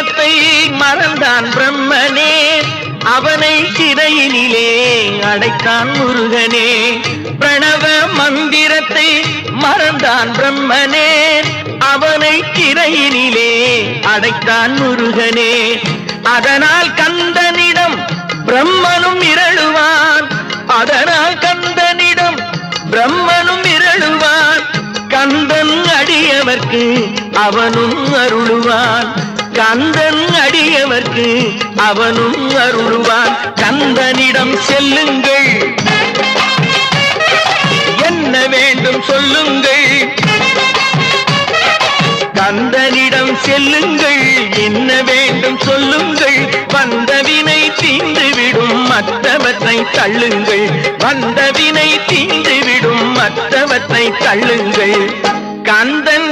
மந்திரத்தை மறந்தான் பிரம்மனே, அவனை சிறையினிலே அடைத்தான் முருகனே. பிரணவ மந்திரத்தை மறந்தான் பிரம்மனே, அவனை சிறையினிலே அடைத்தான் முருகனே. அதனால் கந்தனிடம் பிரம்மனும் இரளுவான், அதனால் கந்தனிடம் பிரம்மனும் இரளுவான். கந்தன் அடியவர்க்கு அவனும் அருளுவான், கந்தன் அடியவர்க்கு அவனும் அருளுவான். கந்தனிடம் செல்லுங்கள், என்ன வேண்டும் சொல்லுங்கள். கந்தனிடம் செல்லுங்கள், என்ன வேண்டும் சொல்லுங்கள். வந்தவினை தீந்துவிடும் மற்றவற்றை தள்ளுங்கள், வந்தவினை தீந்துவிடும் மற்றவற்றை தள்ளுங்கள். கந்தன்